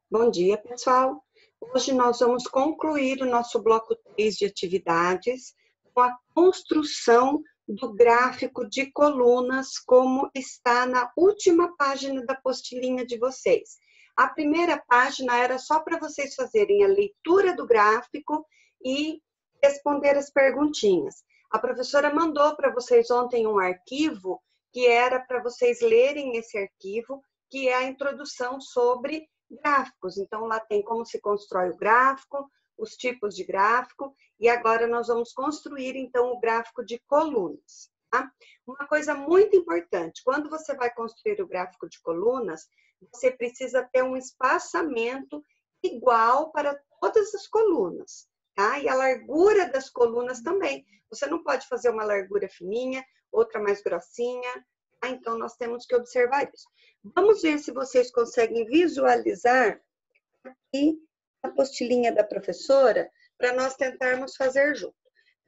Bom dia, pessoal. Hoje nós vamos concluir o nosso bloco 3 de atividades com a construção do gráfico de colunas, como está na última página da apostilinha de vocês. A primeira página era só para vocês fazerem a leitura do gráfico e responder as perguntinhas. A professora mandou para vocês ontem um arquivo que era para vocês lerem esse arquivo, que é a introdução sobre gráficos. Então, lá tem como se constrói o gráfico, os tipos de gráfico, e agora nós vamos construir, então, o gráfico de colunas. Tá? Uma coisa muito importante, quando você vai construir o gráfico de colunas, você precisa ter um espaçamento igual para todas as colunas, tá? E a largura das colunas também. Você não pode fazer uma largura fininha, outra mais grossinha, tá? Então, nós temos que observar isso. Vamos ver se vocês conseguem visualizar aqui a apostilinha da professora para nós tentarmos fazer junto.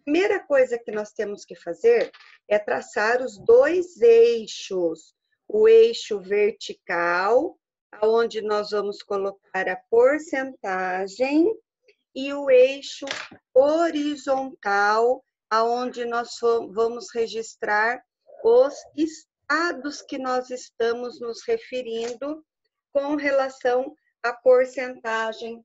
Primeira coisa que nós temos que fazer é traçar os dois eixos. O eixo vertical, onde nós vamos colocar a porcentagem, e o eixo horizontal, aonde nós vamos registrar os estados que nós estamos nos referindo com relação à porcentagem,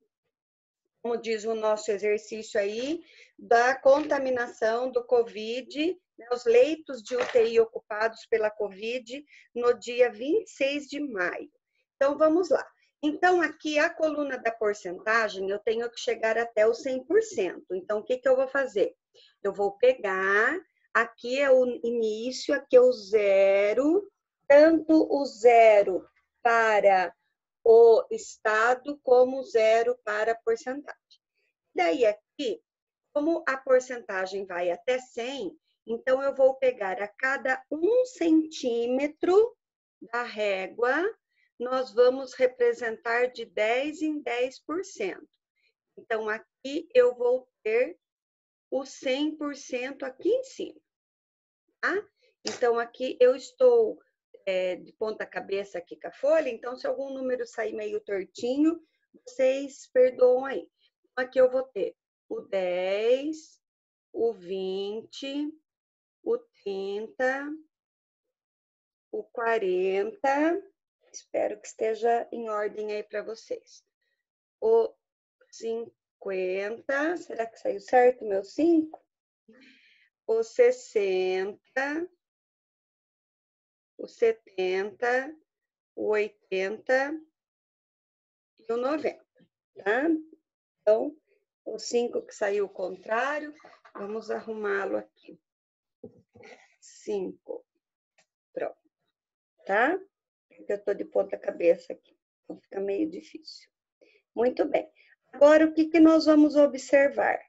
como diz o nosso exercício aí, da contaminação do COVID, os leitos de UTI ocupados pela COVID no dia 26 de maio. Então, vamos lá. Então, aqui a coluna da porcentagem, eu tenho que chegar até o 100%. Então, o que eu vou fazer? Eu vou pegar, aqui é o início, aqui é o zero, tanto o zero para o estado como zero para a porcentagem. Daí aqui, como a porcentagem vai até 100, então eu vou pegar a cada 1 centímetro da régua, nós vamos representar de 10 em 10%. Então, aqui eu vou ter o 100% aqui em cima, tá? Então, aqui eu estou de ponta cabeça aqui com a folha, então se algum número sair meio tortinho, vocês perdoam aí. Então, aqui eu vou ter o 10, o 20, o 30, o 40, espero que esteja em ordem aí para vocês. O 50, será que saiu certo meu 5? O 60, o 70, o 80 e o 90, tá? Então, o 5 que saiu o contrário, vamos arrumá-lo aqui. 5, pronto, tá? Eu estou de ponta cabeça aqui, então fica meio difícil. Muito bem. Agora, o que nós vamos observar?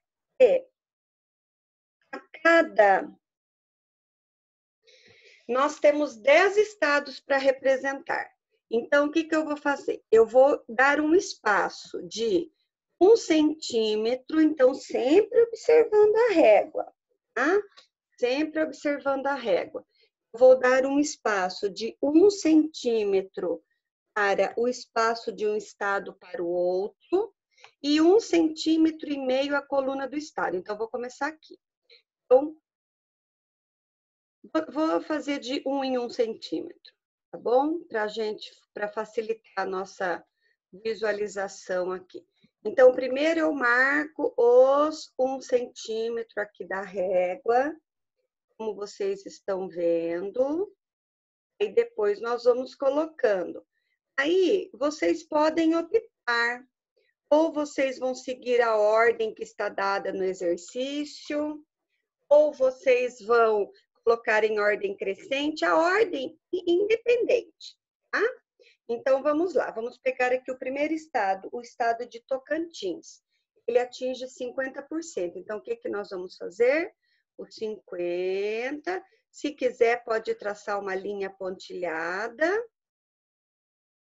Nós temos 10 estados para representar. Então, o que eu vou fazer? Eu vou dar um espaço de 1 centímetro, então, sempre observando a régua, tá? Sempre observando a régua. Vou dar um espaço de 1 centímetro para o espaço de um estado para o outro e 1,5 centímetro a coluna do estado. Então, vou começar aqui. Então, vou fazer de 1 em 1 centímetro, tá bom? Para facilitar a nossa visualização aqui. Então, primeiro eu marco os 1 centímetro aqui da régua, como vocês estão vendo. E depois nós vamos colocando. Aí, vocês podem optar, ou vocês vão seguir a ordem que está dada no exercício, ou vocês vão colocar em ordem crescente, a ordem independente, tá? Então, vamos lá, vamos pegar aqui o primeiro estado, o estado de Tocantins. Ele atinge 50%. Então, o que nós vamos fazer? O 50%. Se quiser, pode traçar uma linha pontilhada.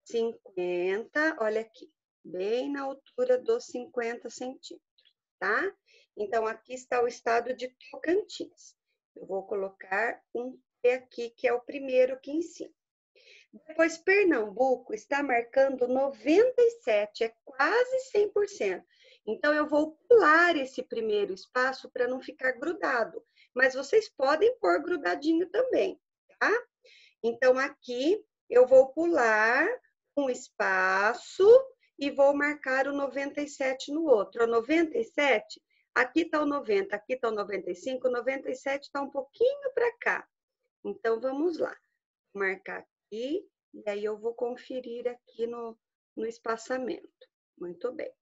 50, olha aqui, bem na altura dos 50 centímetros, tá? Então, aqui está o estado de Tocantins. Eu vou colocar um P aqui, que é o primeiro aqui em cima. Depois, Pernambuco está marcando 97, é quase 100%. Então, eu vou pular esse primeiro espaço para não ficar grudado. Mas vocês podem pôr grudadinho também, tá? Então, aqui eu vou pular um espaço e vou marcar o 97 no outro. O 97, aqui está o 90, aqui está o 95, o 97 está um pouquinho para cá. Então, vamos lá. Vou marcar aqui, e aí eu vou conferir aqui no espaçamento. Muito bem.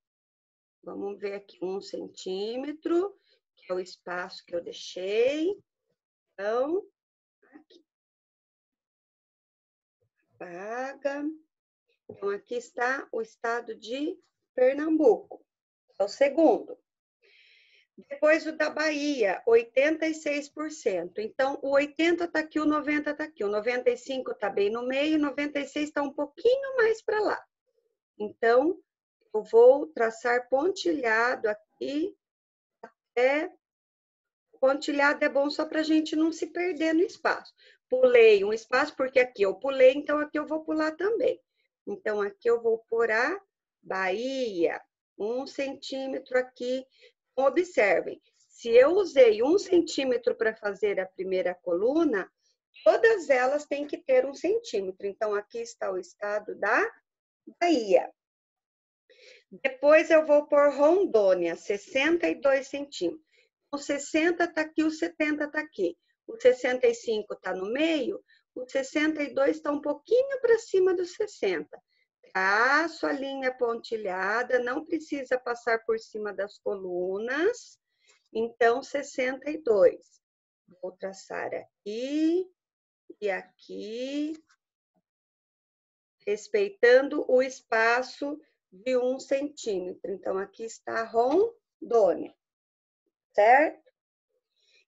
Vamos ver aqui 1 centímetro, que é o espaço que eu deixei. Então, aqui. Apaga. Então, aqui está o estado de Pernambuco. É o segundo. Depois o da Bahia, 86%. Então, o 80 está aqui, o 90 está aqui. O 95 está bem no meio, o 96 está um pouquinho mais para lá. Então, eu vou traçar pontilhado aqui. Pontilhado é bom só para a gente não se perder no espaço. Pulei um espaço, porque aqui eu pulei, então aqui eu vou pular também. Então, aqui eu vou pôr a Bahia, 1 centímetro aqui. Observem, se eu usei 1 centímetro para fazer a primeira coluna, todas elas têm que ter 1 centímetro. Então, aqui está o estado da Bahia. Depois eu vou pôr Rondônia, 62 centímetros. O 60 está aqui, o 70 está aqui. O 65 está no meio, o 62 está um pouquinho para cima do 60. Traço a linha pontilhada, não precisa passar por cima das colunas. Então, 62. Vou traçar aqui e aqui, respeitando o espaço de 1 centímetro. Então, aqui está Rondônia, certo?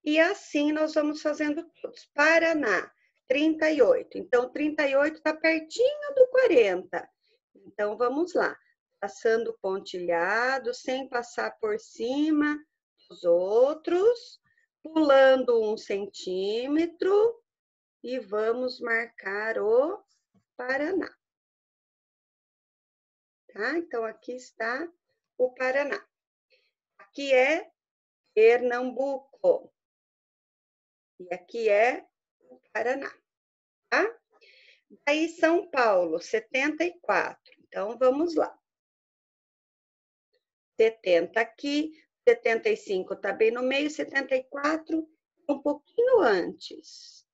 E assim nós vamos fazendo todos. Paraná, 38. Então, 38 está pertinho do 40. Então, vamos lá. Passando pontilhado, sem passar por cima dos outros. Pulando 1 centímetro. E vamos marcar o Paraná. Tá? Então, aqui está o Paraná. Aqui é Pernambuco. E aqui é o Paraná, tá? Daí São Paulo, 74. Então, vamos lá. 70 aqui, 75 tá bem no meio, 74 um pouquinho antes.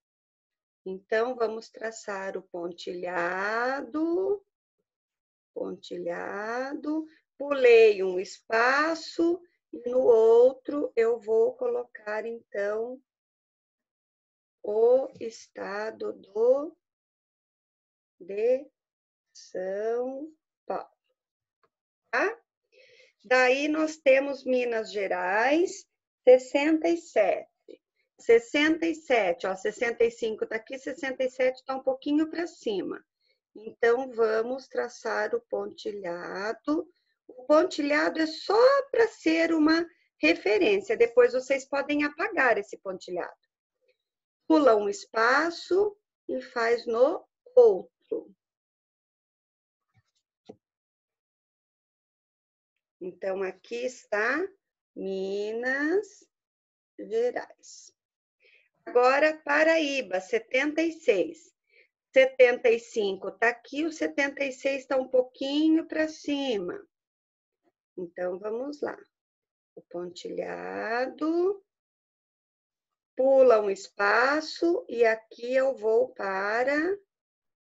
Então, vamos traçar o pontilhado. Pontilhado. Pulei um espaço e no outro eu vou colocar, então, o estado de São Paulo, tá? Daí nós temos Minas Gerais, 67. 67, ó, 65 tá aqui, 67 tá um pouquinho para cima. Então, vamos traçar o pontilhado. O pontilhado é só para ser uma referência, depois vocês podem apagar esse pontilhado. Pula um espaço e faz no outro. Então, aqui está Minas Gerais. Agora, Paraíba, 76. 75 está aqui, o 76 está um pouquinho para cima. Então, vamos lá. O pontilhado, pula um espaço e aqui eu vou para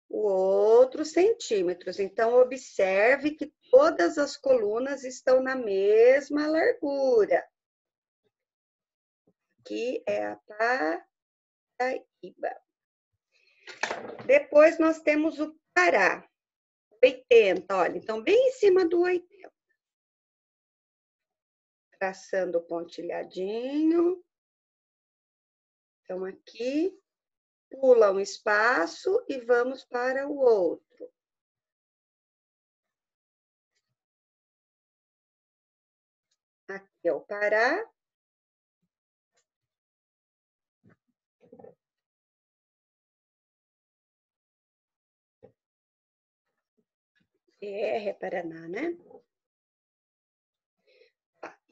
o outro centímetros. Então, observe que todas as colunas estão na mesma largura. Aqui é a Paraíba. Depois, nós temos o Pará, 80, olha, então, bem em cima do 80. Traçando o pontilhadinho. Então, aqui, pula um espaço e vamos para o outro. Aqui é o Pará. É Paraná, né?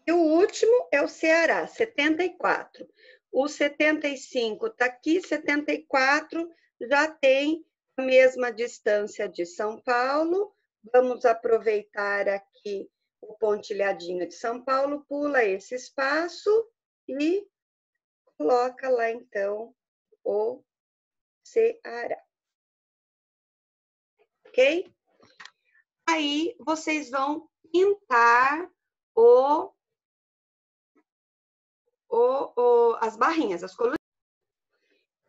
E o último é o Ceará, 74. O 75 está aqui, 74 já tem a mesma distância de São Paulo. Vamos aproveitar aqui o pontilhadinho de São Paulo, pula esse espaço e coloca lá, então, o Ceará. Ok? Aí, vocês vão pintar as barrinhas, as colunas.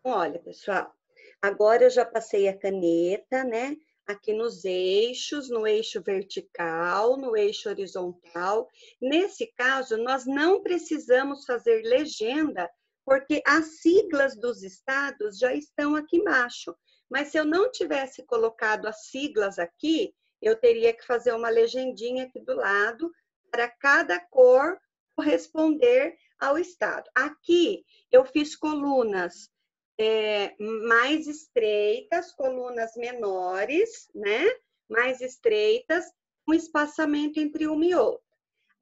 Olha, pessoal, agora eu já passei a caneta, né? Aqui nos eixos, no eixo vertical, no eixo horizontal. Nesse caso, nós não precisamos fazer legenda, porque as siglas dos estados já estão aqui embaixo. Mas se eu não tivesse colocado as siglas aqui, eu teria que fazer uma legendinha aqui do lado, para cada cor corresponder ao estado. Aqui, eu fiz colunas mais estreitas, colunas menores, né? Mais estreitas, um espaçamento entre uma e outra.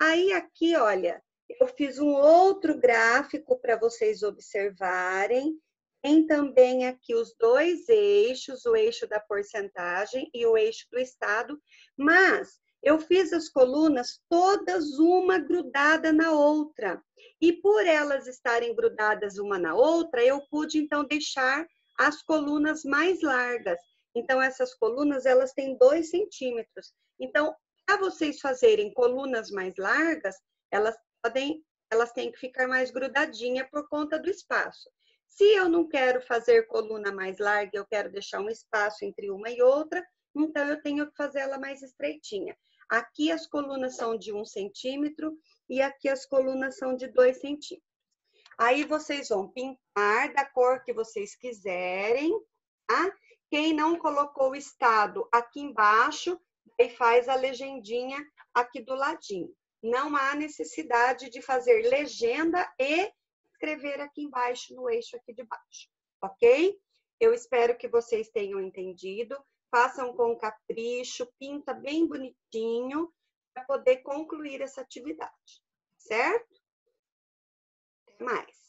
Aí aqui, olha, eu fiz um outro gráfico para vocês observarem. Tem também aqui os dois eixos, o eixo da porcentagem e o eixo do estado, mas eu fiz as colunas todas uma grudada na outra. E por elas estarem grudadas uma na outra, eu pude então deixar as colunas mais largas. Então, essas colunas, elas têm 2 centímetros. Então, para vocês fazerem colunas mais largas, elas têm que ficar mais grudadinha por conta do espaço. Se eu não quero fazer coluna mais larga, eu quero deixar um espaço entre uma e outra, então eu tenho que fazer ela mais estreitinha. Aqui as colunas são de 1 centímetro e aqui as colunas são de 2 centímetros. Aí vocês vão pintar da cor que vocês quiserem, tá? Quem não colocou o estado aqui embaixo, aí faz a legendinha aqui do ladinho. Não há necessidade de fazer legenda e escrever aqui embaixo, no eixo aqui de baixo, ok? Eu espero que vocês tenham entendido. Façam com capricho, pinta bem bonitinho, para poder concluir essa atividade, certo? Até mais.